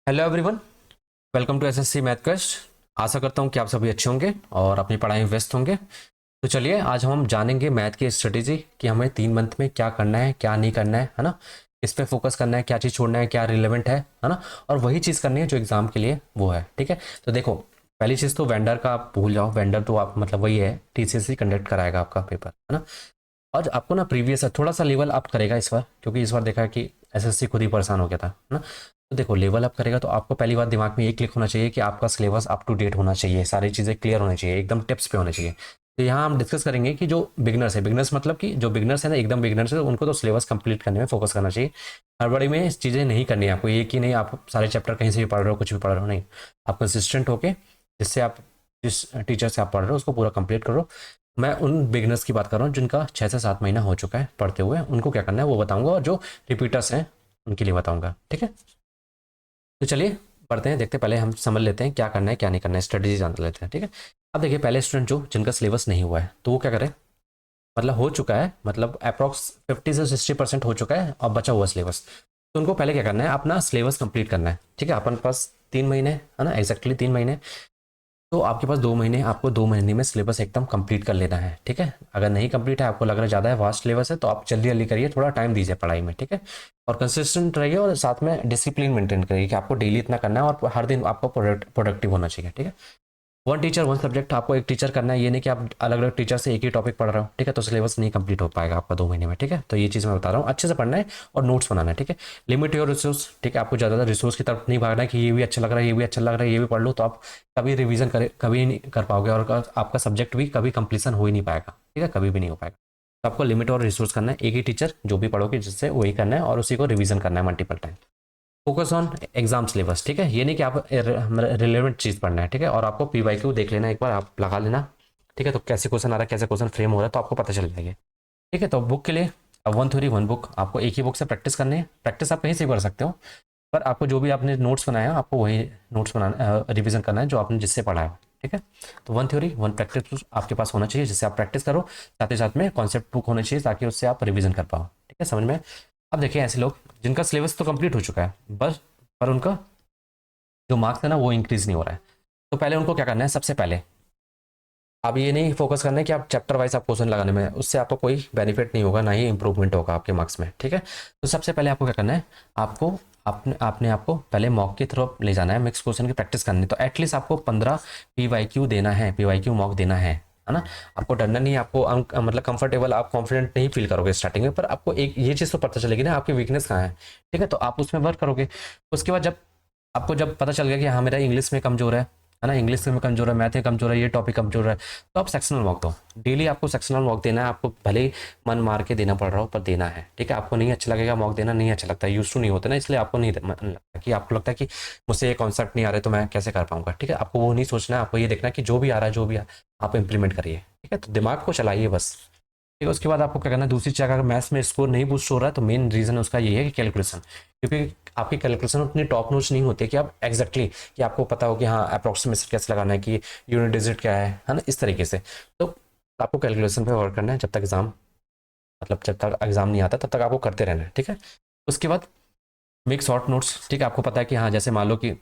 Hello everyone, welcome to SSC math quest. आशा करता हूँ कि आप सभी अच्छे होंगे और अपनी पढ़ाई में व्यस्त होंगे। तो चलिए आज हम जानेंगे मैथ की स्ट्रेटेजी कि हमें 3 मंथ में क्या करना है, क्या नहीं करना है ना। इस पे फोकस करना है, क्या चीज़ छोड़ना है, क्या रिलेवेंट है ना। और वही चीज़ करनी है जो एग्जाम के लिए वो है। ठीक है, तो देखो, पहली चीज़ तो वेंडर का आप भूल जाओ। वेंडर तो आप मतलब वही है, टीसीएस ही कंडक्ट कराएगा आपका पेपर, है ना। और आपको ना प्रीवियस थोड़ा सा लेवल अप करेगा इस बार, क्योंकि इस बार देखा है कि एसएससी खुद ही परेशान हो गया था, है ना। तो देखो, लेवल अप करेगा तो आपको पहली बात दिमाग में ये क्लिक होना चाहिए कि आपका सिलेबस अप टू डेट होना चाहिए, सारी चीज़ें क्लियर होनी चाहिए, एकदम टिप्स पे होने चाहिए। तो यहाँ हम डिस्कस करेंगे कि जो बिगनर्स है, बिगनर्स मतलब कि जो बिगनर्स है ना, एकदम बिगनर्स है, उनको तो सिलेबस कंप्लीट करने में फोकस करना चाहिए। हड़बड़ी में चीज़ें नहीं करनी है आपको। ये कि नहीं आप सारे चैप्टर कहीं से भी पढ़ रहे हो, कुछ भी पढ़ रहे हो, नहीं। आप कंसिस्टेंट होके जिससे आप जिस टीचर से आप पढ़ रहे हो उसको पूरा कंप्लीट करो। मैं उन बिगनर्स की बात कर रहा हूँ जिनका 6 से 7 महीना हो चुका है पढ़ते हुए, उनको क्या करना है वो बताऊंगा, और जो रिपीटर्स हैं उनके लिए बताऊंगा। ठीक है, तो चलिए पढ़ते हैं, देखते हैं। पहले हम समझ लेते हैं क्या करना है क्या नहीं करना है, स्ट्रेटेजी जान लेते हैं। ठीक है, अब देखिए, पहले स्टूडेंट जो जिनका सिलेबस नहीं हुआ है तो वो क्या करें, मतलब हो चुका है, मतलब अप्रॉक्स 50 से 60% हो चुका है और बचा हुआ सिलेबस। तो उनको पहले क्या करना है, अपना सिलेबस कंप्लीट करना है। ठीक है, अपन पास 3 महीने है ना, एग्जैक्टली 3 महीने। तो आपके पास 2 महीने, आपको 2 महीने में सिलेबस एकदम कंप्लीट कर लेना है। ठीक है, अगर नहीं कंप्लीट है, आपको लग रहा है ज़्यादा है, वास्ट सिलेबस है, तो आप जल्दी जल्दी करिए, थोड़ा टाइम दीजिए पढ़ाई में। ठीक है, और कंसिस्टेंट रहिए और साथ में डिसिप्लिन मेंटेन करिए कि आपको डेली इतना करना है और हर दिन आपको प्रोडक्टिव होना चाहिए। ठीक है, वन टीचर वन सब्जेक्ट, आपको एक टीचर करना है, ये नहीं कि आप अलग अलग टीचर से एक ही टॉपिक पढ़ रहे हो। ठीक है, तो सिलेबस नहीं कंप्लीट हो पाएगा आपका 2 महीने में। ठीक है, तो ये चीज़ मैं बता रहा हूँ, अच्छे से पढ़ना है और नोट्स बनाना है। ठीक है, लिमिट योर रिसोर्स। ठीक है, आपको ज़्यादा रिसोर्स की तरफ नहीं भागना है कि ये भी अच्छा लग रहा है, ये भी अच्छा लग रहा है, ये भी पढ़ लो, तो आप कभी रिवीजन करे कभी नहीं कर पाओगे और आपका सब्जेक्ट भी कभी कंप्लीसन हो ही नहीं पाएगा। ठीक है, कभी भी नहीं हो पाएगा। तो आपको लिमिट और रिसोर्स करना है, एक ही टीचर जो भी पढ़ोगे जिससे वही करना है और उसी को रिवीजन करना है multiple time. Focus on exam syllabus. ठीक है, ये नहीं कि आप रिलेवेंट चीज़ पढ़ना है। ठीक है, और आपको पी वाई क्यू देख लेना, एक बार आप लगा लेना। ठीक है, तो कैसे क्वेश्चन आ रहा है, कैसे क्वेश्चन फ्रेम हो रहा है, तो आपको पता चल जाएगा। ठीक है, तो बुक के लिए अब वन थ्योरी वन बुक, आपको एक ही बुक से प्रैक्टिस करनी है। प्रैक्टिस आप कहीं से भी कर सकते हो, पर आपको जो भी आपने नोट्स बनाया आपको वही नोट्स बनाना, रिविजन करना है जो आपने जिससे पढ़ा है। ठीक है, तो वन थ्योरी वन प्रैक्टिस आपके पास होना चाहिए जिससे आप प्रैक्टिस करो, साथ ही साथ में कॉन्सेप्ट बुक होना चाहिए ताकि उससे आप रिविजन कर पाओ। ठीक है, समझ में। अब देखिए, ऐसे लोग जिनका सिलेबस तो कंप्लीट हो चुका है बस, पर उनका जो मार्क्स है ना वो इंक्रीज नहीं हो रहा है। तो पहले उनको क्या करना है, सबसे पहले अब ये नहीं फोकस करना है कि आप चैप्टर वाइज आप क्वेश्चन लगाने में, उससे आपको कोई बेनिफिट नहीं होगा, ना ही इंप्रूवमेंट होगा आपके मार्क्स में। ठीक है, तो सबसे पहले आपको क्या करना है, आपको अपने आपने आपको पहले मॉक की तरफ ले जाना है, मिक्स क्वेश्चन की प्रैक्टिस करनी है। तो एटलीस्ट आपको 15 पीवाईक्यू देना है, पीवाईक्यू मॉक देना है ना। आपको डरना नहीं है, आपको मतलब कंफर्टेबल, आप कॉन्फिडेंट नहीं फील करोगे स्टार्टिंग में, पर आपको एक ये चीज़ तो पता चलेगी ना आपकी वीकनेस कहाँ है। ठीक है, तो आप उसमें वर्क करोगे। उसके बाद जब आपको जब पता चल गया कि हाँ मेरा इंग्लिश में कमजोर है ना, इंग्लिश में कमजोर है, मैथ में कमजोर है, ये टॉपिक कमजोर है, तो आप सेक्शनल मॉक दो। डेली आपको सेक्शनल मॉक देना है, आपको भले ही मन मार के देना पड़ रहा हो पर देना है। ठीक है, आपको नहीं अच्छा लगेगा मॉक देना, नहीं अच्छा लगता है, यूज टू नहीं होता ना, इसलिए आपको नहीं लगता कि आपको लगता है कि मुझसे ये कॉन्सेप्ट नहीं आ रहे तो मैं कैसे कर पाऊंगा। ठीक है, आपको वो नहीं सोचना है, आपको ये देखना है कि जो भी आ रहा है, जो भी आप इंप्लीमेंट करिए। ठीक है, तो दिमाग को चलाइए बस। ठीक है, उसके बाद आपको क्या करना है, दूसरी चीज़, अगर मैथ्स में स्कोर नहीं बूस्ट हो रहा है तो मेन रीज़न उसका ये है कि कैलकुलेशन, क्योंकि आपकी कैलकुलेशन उतनी टॉप नॉच नहीं होती है कि आप एग्जैक्टली कि आपको पता हो कि हाँ अप्रोक्सीमेशन कैसे लगाना है, कि यूनिट डिजिट क्या है ना, इस तरीके से। तो आपको कैलकुलेशन पे वर्क करना है जब तक एग्जाम, मतलब जब तक एग्जाम नहीं आता तब तक आपको करते रहना है। ठीक है, उसके बाद मेक शॉर्ट नोट्स। ठीक है, आपको पता है कि हाँ जैसे मान लो कि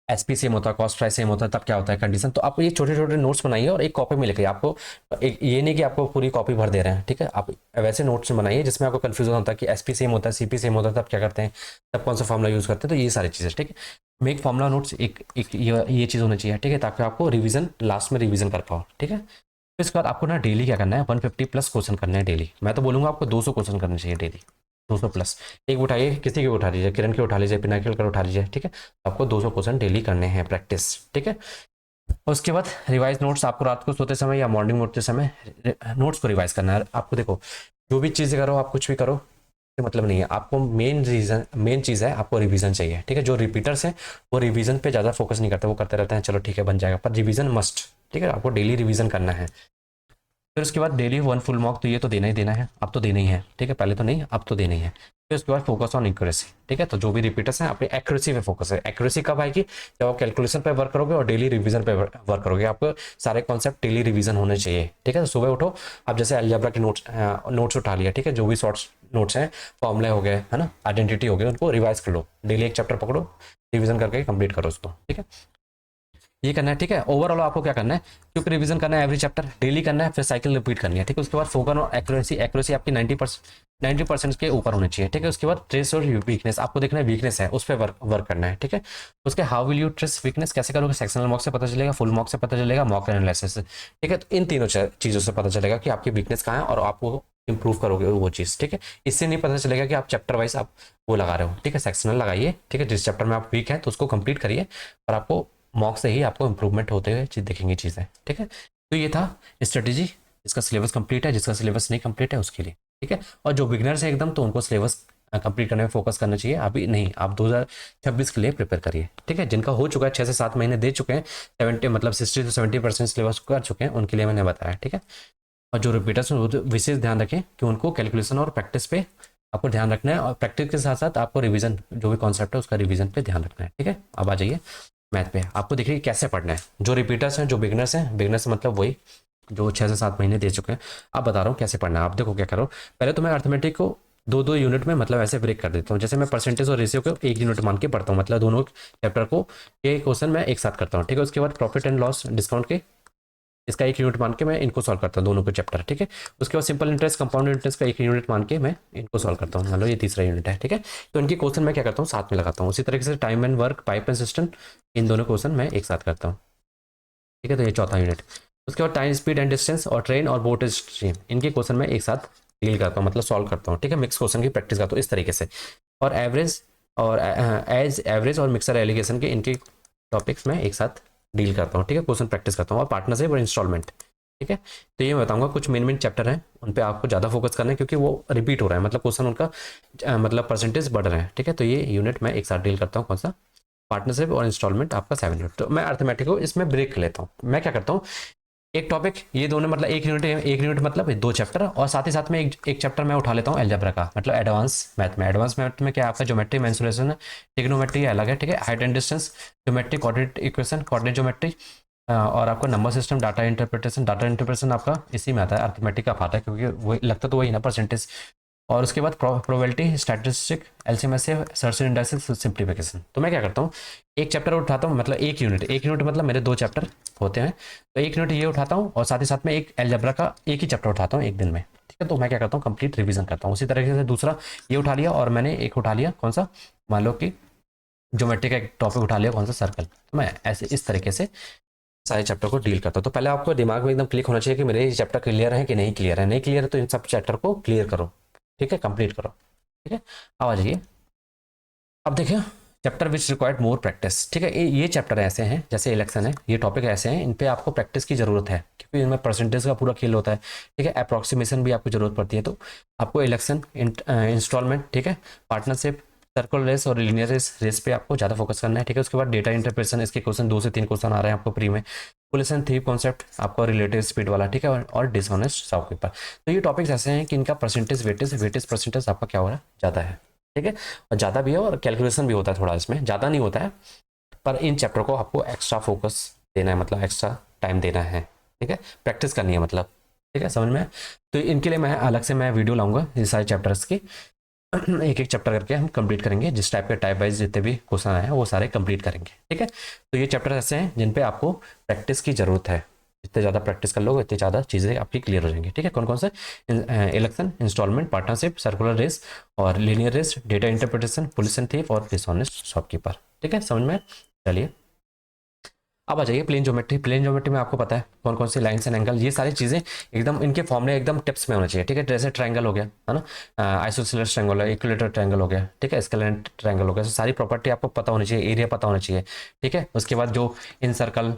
एसपी सेम होता है, कॉस्ट प्राइस सेम होता है, तब क्या होता है कंडीशन, तो आप ये छोटे छोटे नोट्स बनाइए और एक कॉपी में लिखिए। आपको एक ये नहीं कि आपको पूरी कॉपी भर दे रहे हैं। ठीक है, आप वैसे नोट्स बनाइए जिसमें आपको कन्फ्यूजन होता है कि एसपी सेम होता है, सीपी सेम होता है, तब क्या करते हैं, तब कौन सा फॉर्मुला यूज़ करते हैं, तो ये सारी चीज़ें। ठीक है, मेक फॉर्मुला नोट्स, एक ये चीज़ होनी चाहिए। ठीक है, ताकि आपको रिविजन लास्ट में रिविजन कर पाओ। ठीक है, फिर इसके बाद आपको ना डेली क्या करना है, 150+ क्वेश्चन करने हैं डेली। मैं तो बोलूँगा आपको 200 क्वेश्चन करने चाहिए डेली, 200+। एक उठाइए, किसी के उठा लीजिए, किरण के उठा लीजिए, पिनाकिल कर उठा लीजिए। ठीक है, आपको 200 क्वेश्चन डेली करने हैं प्रैक्टिस। ठीक है, और उसके बाद रिवाइज नोट्स, आपको रात को सोते समय या मॉर्निंग उठते समय नोट्स को रिवाइज करना है। आपको देखो, जो भी चीज़ें करो, आप कुछ भी करो, मतलब नहीं है, आपको मेन चीज़ है, आपको रिवीजन चाहिए। ठीक है, जो रिपीटर्स हैं वो रिवीजन पे ज़्यादा फोकस नहीं करते, वो करते रहते हैं चलो ठीक है बन जाएगा, पर रिवीजन मस्ट। ठीक है, आपको डेली रिवीजन करना है। फिर उसके बाद डेली 1 फुल मॉक, तो ये तो देना ही देना है, अब तो देना ही है, ठीक है, पहले तो नहीं, अब तो देना ही है। फिर उसके बाद फोकस ऑन एक्यूरेसी, ठीक है, तो जो भी रिपीटर्स हैं अपनी एक्यूरेसी पे फोकस है। एक्यूरेसी कब आएगी? जब आप कैलकुलेशन पे वर्क करोगे और डेली रिवीजन पे वर्क करोगे। आपको सारे कॉन्सेप्ट डेली रिवीजन होने चाहिए, ठीक है। तो सुबह उठो, आप जैसे अलजेब्रा के नोट्स उठा लिया, ठीक है, जो भी शॉर्ट्स नोट्स हैं, फॉर्मूले हो गए, है ना, आइडेंटिटी हो गई, उनको रिवाइज कर लो, डेली एक चैप्टर पकड़ो, रिवीजन करके कंप्लीट करो उसको, ठीक है। ये करना है, ठीक है। ओवरऑल आपको क्या करना है, क्योंकि रिवीजन करना है एवरी चैप्टर, डेली करना है, फिर साइकिल रिपीट करनी है, ठीक है। उसके बाद फोकस और एक्यूरेसी, एक्यूरेसी आपकी 90% के ऊपर होनी चाहिए, ठीक है। उसके बाद ट्रेस और वीकनेस, आपको देखना है वीकनेस है, उस पर वर्क करना है, ठीक है। उसके how will you trace weakness, कैसे करोगे? सेक्शनल मॉक से पता चलेगा, फुल मॉक से पता चलेगा, मॉक एनालिसिस से, ठीक है। तो इन तीनों चीज़ों से पता चलेगा कि आपकी वीकनेस कहाँ है और आपको इंप्रूव करोगे वो चीज़, ठीक है। इससे नहीं पता चलेगा कि आप चैप्टर वाइज आप वो लगा रहे हो, ठीक है। सेक्शनल लगाइए, ठीक है, जिस चैप्टर में आप वीक है तो उसको कंप्लीट करिए, और आपको मॉक से ही आपको इंप्रूवमेंट होते हुए दिखेंगी चीज़ें, ठीक है। तो ये था स्ट्रेटेजी, जिसका सिलेबस कंप्लीट है, जिसका सिलेबस नहीं कंप्लीट है उसके लिए, ठीक है। और जो बिगनर्स है एकदम, तो उनको सिलेबस कंप्लीट करने में फोकस करना चाहिए। अभी नहीं, आप 2026 के लिए प्रिपेयर करिए, ठीक है। जिनका हो चुका है, 6 से 7 महीने दे चुके हैं, 70 मतलब 60 से 70% सिलेबस कर चुके हैं, उनके लिए मैंने बताया, ठीक है। और जो रिपीटर्स हैं वो तो विशेष ध्यान रखें कि उनको कैलकुलेशन और प्रैक्टिस पे आपको ध्यान रखना है, और प्रैक्टिस के साथ साथ आपको रिवीजन, जो भी कॉन्सेप्ट है उसका रिवीजन पे ध्यान रखना है, ठीक है। अब आ जाइए मैथ पे। आपको देखिए कैसे पढ़ना है। जो रिपीटर्स हैं, जो बिगनर्स हैं, बिगनर्स मतलब वही जो 6 से 7 महीने दे चुके हैं, अब बता रहा हूँ कैसे पढ़ना है। आप देखो क्या करो, पहले तो मैं अर्थमेटिक को दो दो यूनिट में मतलब ऐसे ब्रेक कर देता हूँ। जैसे मैं परसेंटेज और रेशियो को 1 यूनिट मान के पढ़ता हूँ, मतलब दोनों चैप्टर को ये क्वेश्चन मैं एक साथ करता हूँ, ठीक है। उसके बाद प्रॉफिट एंड लॉस डिस्काउंट के इसका 1 यूनिट मान के मैं इनको सॉल्व करता हूँ, दोनों के चैप्टर, ठीक है। उसके बाद सिंपल इंटरेस्ट, कंपाउंड इंटरेस्ट का 1 यूनिट मान के मैं इनको सॉल्व करता हूँ, मान लो ये तीसरा यूनिट है, ठीक है। तो इनके क्वेश्चन मैं क्या करता हूँ, साथ में लगाता हूँ। उसी तरीके से time and work, pipe and cistern, इन दोनों क्वेश्चन मैं एक साथ करता हूँ, ठीक है। तो ये चौथा यूनिट। उसके बाद टाइम, स्पीड एंड डिस्टेंस और ट्रेन और बोट स्ट्रीम, इनके क्वेश्चन मैं एक साथ डील करता हूँ, मतलब सॉल्व करता हूँ, ठीक है। मिक्स क्वेश्चन की प्रैक्टिस करता हूँ इस तरीके से। और एवरेज और एज एवरेज और मिक्सर एलिगेशन के इनके टॉपिक्स में एक साथ डील करता हूँ, ठीक है। क्वेश्चन प्रैक्टिस करता हूँ। और पार्टनरशिप और इंस्टॉलमेंट, ठीक है। तो ये मैं बताऊंगा कुछ मेन मेन चैप्टर हैं, उन पे आपको ज़्यादा फोकस करना है, क्योंकि वो रिपीट हो रहा है, मतलब क्वेश्चन उनका मतलब परसेंटेज बढ़ रहे हैं, ठीक है। तो ये यूनिट मैं एक साथ डील करता हूँ, कौन सा? पार्टनरशिप और इंस्टॉलमेंट, आपका 7 यूनिट। तो मैं अर्थमेटिक को इसमें ब्रेक लेता हूँ। मैं क्या करता हूँ, एक टॉपिक ये दोनों मतलब 1 यूनिट मतलब 2 चैप्टर, और साथ ही साथ में एक चैप्टर मैं उठा लेता हूँ अलजेब्रा का, मतलब एडवांस मैथ में। एडवांस मैथ में क्या आपका ज्योमेट्री, मेंसुरेशन है, ट्रिग्नोमेट्री अलग है, ठीक है। Height and distance, geometry, coordinate equation, coordinate geometry, और आपका number system, data interpretation. Data interpretation आपका इसी में आता है, अर्थमेटिक का आता है, क्योंकि वही लगता तो वही ना, परसेंटेज। और उसके बाद probability, statistic, LCMs, surds indices, simplification. तो मैं क्या करता हूँ, एक चैप्टर उठाता हूँ, मतलब 1 यूनिट मतलब मेरे 2 चैप्टर होते हैं, तो 1 यूनिट ये उठाता हूँ, और साथ ही साथ में एक अलजेब्रा का एक ही चैप्टर उठाता हूँ एक दिन में, ठीक है। तो मैं क्या करता हूँ, कंप्लीट रिवीजन करता हूँ। उसी तरीके से दूसरा ये उठा लिया, और मैंने एक उठा लिया, कौन सा, मान लो कि ज्योमेट्री का एक टॉपिक उठा लिया, कौन सा, सर्कल। तो मैं ऐसे इस तरीके से सारे चैप्टर को डील करता हूँ। तो पहले आपको दिमाग में एकदम क्लिक होना चाहिए कि मेरे ये चैप्टर क्लियर है कि नहीं क्लियर है। नहीं क्लियर है तो इन सब चैप्टर को क्लियर करो, ठीक है, कंप्लीट करो, ठीक है। अब आ जाइए, अब देखिए chapter which required more practice, ठीक है। ये चैप्टर ऐसे हैं, जैसे इलेक्शन है, ये टॉपिक ऐसे हैं, इन पे आपको प्रैक्टिस की जरूरत है, क्योंकि इनमें परसेंटेज का पूरा खेल होता है, ठीक है। अप्रॉक्सीमेशन भी आपको जरूरत पड़ती है। तो आपको इलेक्शन, इंस्टॉलमेंट, ठीक है, पार्टनरशिप, सर्कुलर रेस और लीनियर रेस पे आपको ज़्यादा फोकस करना है, ठीक है। उसके बाद डेटा इंटरप्रेशन, इसके क्वेश्चन 2 से 3 क्वेश्चन आ रहे हैं आपको प्री में। पुलिसन थीव कॉन्सेप्ट आपका रिलेटिव स्पीड वाला, ठीक है। और डिसऑनेस्ट शॉपकीपर। तो ये टॉपिक्स ऐसे हैं कि इनका परसेंटेज वेटेज परसेंटेज आपका क्या हो रहा है, ज़्यादा है, ठीक है। और ज़्यादा भी है, और कैलकुलेशन भी होता है थोड़ा इसमें, ज़्यादा नहीं होता है, पर इन चैप्टर को आपको एक्स्ट्रा फोकस देना है, मतलब एक्स्ट्रा टाइम देना है, ठीक है। प्रैक्टिस करनी है, मतलब, ठीक है, समझ में। तो इनके लिए मैं अलग से मैं वीडियो लाऊंगा ये सारे चैप्टर्स की। एक एक चैप्टर करके हम कंप्लीट करेंगे, जिस टाइप के टाइप वाइज जितने भी क्वेश्चन आए हैं वो सारे कंप्लीट करेंगे, ठीक है। तो ये चैप्टर ऐसे हैं जिन पे आपको प्रैक्टिस की जरूरत है। जितने ज़्यादा प्रैक्टिस कर लोगे उतनी ज़्यादा चीज़ें आपकी क्लियर हो जाएंगी, ठीक है। कौन कौन से? Alligation, installment, partnership, circular race और linear race, data interpretation, police and thief और डिसऑनेस्ट शॉपकीपर, ठीक है, समझ में। चलिए अब आ जाइए प्लेन ज्योमेट्री। प्लेन ज्योमेट्री में आपको पता है कौन कौन सी लाइन्स एंड एंगल, ये सारी चीज़ें एकदम इनके फॉर्मूले एकदम टिप्स में होना चाहिए, ठीक है। जैसे ट्रायंगल हो गया, है ना, आइसोसेलेस ट्रायंगल है, इक्विलेटरल ट्रायंगल हो गया, ठीक है, स्केलेंट ट्रायंगल हो गया। तो सारी प्रॉपर्टी आपको पता होनी चाहिए, एरिया पता होना चाहिए, ठीक है। उसके बाद जो इन सर्कल,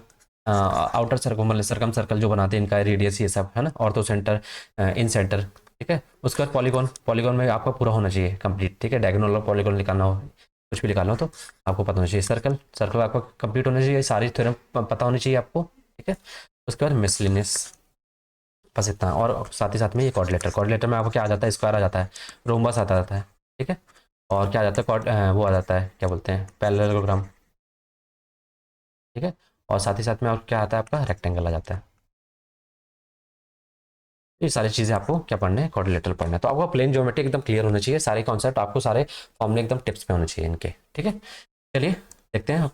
आउटर सर्कल मतलब सर्कम सर्कल जो बनाते हैं, इनका रेडियस, ये सब है ना, ऑर्थो सेंटर, इन सेंटर, ठीक है। उसके बाद पॉलीगॉन, पॉलीगॉन में आपका पूरा होना चाहिए कंप्लीट, ठीक है। डायगोनल पॉलीगॉन निकालना हो, कुछ भी निकालना हो तो आपको पता होना चाहिए। सर्कल, सर्कल आपका कंप्लीट होना चाहिए, सारी थ्योरम पता होनी चाहिए आपको, ठीक है। उसके बाद मिसलिनियस, बस इतना। और साथ ही साथ में ये कोऑर्डिनेटर में आपको क्या आ जाता है, स्क्वायर आ जाता है, रोम्बस आता जाता है, ठीक है। और क्या आ जाता है, वो आ जाता है, क्या बोलते हैं, पैरेललोग्राम, ठीक है। और साथ ही साथ में और क्या आता है आपका, रेक्टेंगल आ जाता है। ये सारी चीज़ें आपको क्या पढ़ना है, कोऑर्डिनेटर पढ़ना है। तो आपको प्लेन ज्योमेट्री एकदम क्लियर होना चाहिए, सारे कॉन्सेप्ट आपको, सारे फॉर्मूले एकदम टिप्स पे होने चाहिए इनके, ठीक है। चलिए देखते हैं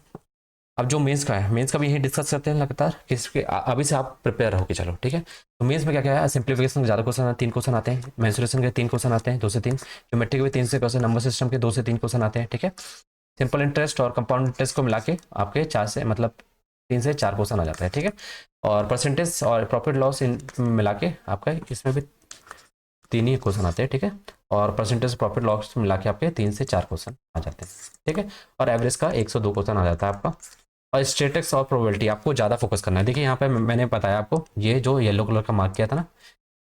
अब जो मेंस का है, मेंस का भी यही डिस्कस करते हैं लगातार, किसके अभी से आप प्रिपेयर होके चलो, ठीक है। तो मेंस में क्या क्या है, सिंप्लीफिकेशन के ज़्यादा क्वेश्चन, 3 क्वेश्चन आते हैं, मेंसुरेशन के 3 क्वेश्चन आते हैं, 2 से 3, ज्योमेट्री के भी 3 से क्वेश्चन, नंबर सिस्टम के 2 से 3 क्वेश्चन आते हैं, ठीक है। सिंपल इंटरेस्ट और कंपाउंड इंटरेस्ट को मिला के आपके 4 से मतलब 3 से 4 क्वेश्चन आ जाता है, ठीक है। और परसेंटेज और प्रॉफिट लॉस इन मिला के आपका इसमें भी 3 ही क्वेश्चन आते हैं, ठीक है। और परसेंटेज प्रॉफिट लॉस मिला के आपके 3 से 4 क्वेश्चन आ जाते हैं, ठीक है। और एवरेज का 102 क्वेश्चन आ जाता है आपका। और स्टेटिक्स और प्रोबेबिलिटी आपको ज़्यादा फोकस करना है। देखिए यहाँ पे मैंने बताया आपको, ये जो येलो कलर का मार्क किया था ना,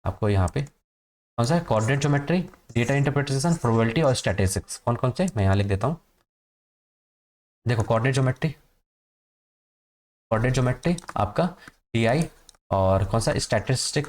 आपको यहाँ पे कौन सा है, coordinate geometry, data interpretation, probability और स्टैटिस्टिक्स, कौन कौन से मैं यहाँ लिख देता हूँ। देखो कोऑर्डिनेट ज्योमेट्री आपका DI, और कौन सा, स्टैटिस्टिक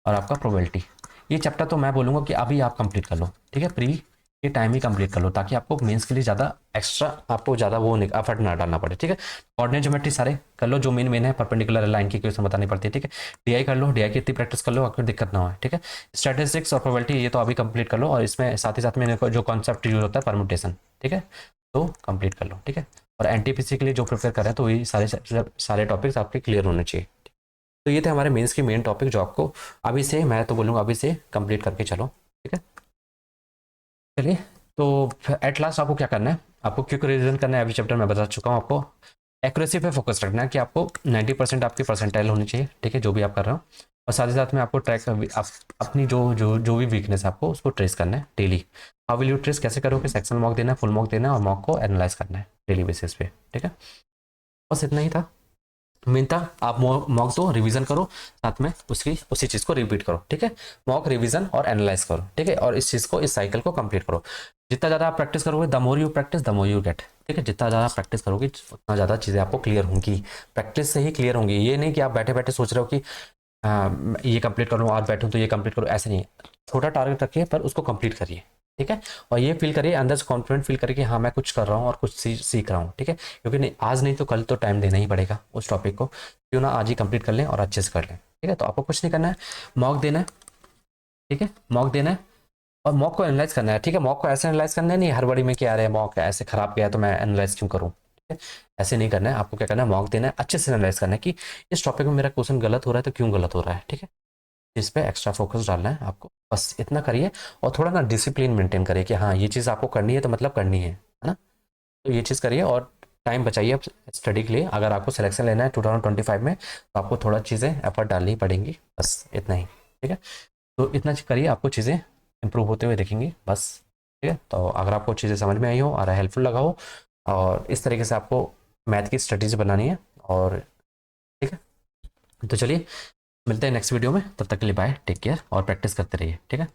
और आपका प्रोबेबिलिटी। ये चैप्टर तो मैं बोलूँगा कि अभी आप कंप्लीट कर लो, ठीक है, प्री के टाइम ही कंप्लीट कर लो, ताकि आपको मेंस के लिए ज़्यादा एक्स्ट्रा आपको ज़्यादा वो एफर्ट ना डालना पड़े, ठीक है। कोऑर्डिनेट ज्योमेट्री सारे कर लो, जो मेन है, परपेंडिकुलर लाइन की क्वेश्चन बतानी पड़ती है, ठीक है। DI कर लो, DI की इतनी प्रैक्टिस कर लो, आपको दिक्कत ना हो, ठीक है। स्टैटिस्टिक्स और प्रोबेबिलिटी ये तो अभी कंप्लीट कर लो, और इसमें साथ ही साथ में जो कॉन्सेप्ट यूज होता है परमुटेशन, ठीक है, तो कंप्लीट कर लो, ठीक है। और NTPC के लिए जो प्रिपेयर कर रहे हैं, तो ये सारे टॉपिक्स आपके क्लियर होने चाहिए। तो ये थे हमारे मेंस की मेन टॉपिक, जो आपको अभी से, मैं तो बोलूँगा अभी से कंप्लीट करके चलो, ठीक है। चलिए, तो एट लास्ट आपको क्या करना है, आपको क्विक रिवीजन करना है। अभी चैप्टर मैं बता चुका हूँ आपको। एक्यूरेसी पे फोकस रखना है कि आपको 90% आपकी परसेंटाइल होनी चाहिए, ठीक है, जो भी आप कर रहे हो। और साथ ही साथ में आपको ट्रैक आप अपनी जो भी वीकनेस है आपको उसको ट्रेस करना है daily. How will you trace, कैसे करोगे, सेक्शन मॉक देना है, फुल मॉक देना है, और मॉक को एनालाइज करना है डेली बेसिस पे, ठीक है। बस इतना ही था मेन था। आप मॉक दो, रिवीजन करो, साथ में उसी चीज़ को रिपीट करो, ठीक है। मॉक, रिवीजन और एनालाइज करो, ठीक है। और इस चीज़ को, इस साइकिल को कंप्लीट करो। जितना ज़्यादा आप प्रैक्टिस करोगे, the more you practice the more you get, ठीक है। जितना ज़्यादा प्रैक्टिस करोगे उतना ज़्यादा चीज़ें आपको क्लियर होंगी, प्रैक्टिस से ही क्लियर होंगी। ये नहीं कि आप बैठे बैठे सोच रहे हो कि ये कंप्लीट करूँ, आज बैठूँ तो ये कंप्लीट करूँ, ऐसे नहीं। छोटा टारगेट रखिए पर उसको कंप्लीट करिए, ठीक है। और ये फील करिए, अंदर से कॉन्फिडेंट फील करिए कि हाँ मैं कुछ कर रहा हूँ और कुछ सीख रहा हूँ, ठीक है। क्योंकि नहीं, आज नहीं तो कल तो टाइम देना ही पड़ेगा उस टॉपिक को, क्यों ना आज ही कंप्लीट कर लें और अच्छे से कर लें, ठीक है। तो आपको कुछ नहीं करना है, मॉक देना है, ठीक है, मॉक देना है, और मॉक को एनालाइज करना है, ठीक है। मॉक को ऐसे एनालाइज करना है, नहीं हड़बड़ी में क्या आ रहा है, मॉक ऐसे खराब गया तो मैं एनालाइज क्यों करूँ, ठीक है। ऐसे नहीं करना है, आपको क्या करना है, मॉक देना है, अच्छे से एनालाइज करना है कि इस टॉपिक में मेरा क्वेश्चन गलत हो रहा है तो क्यों गलत हो रहा है, ठीक है। इस पे एक्स्ट्रा फोकस डालना है आपको, बस इतना करिए। और थोड़ा ना डिसिप्लिन मेंटेन करिए कि हाँ ये चीज़ आपको करनी है तो मतलब करनी है ना। तो ये चीज़ करिए और टाइम बचाइए अब स्टडी के लिए। अगर आपको सिलेक्शन लेना है 2025 में, तो आपको थोड़ा चीज़ें एफर्ट डालनी पड़ेंगी, बस इतना ही, ठीक है। तो इतना करिए, आपको चीज़ें इंप्रूव होते हुए देखेंगी, बस, ठीक है। तो अगर आपको चीज़ें समझ में आई हो और हेल्पफुल लगा हो, और इस तरीके से आपको मैथ की स्ट्रेटेजी बनानी है, और ठीक है। तो चलिए मिलते हैं नेक्स्ट वीडियो में, तब तक के लिए बाय, टेक केयर, और प्रैक्टिस करते रहिए, ठीक है।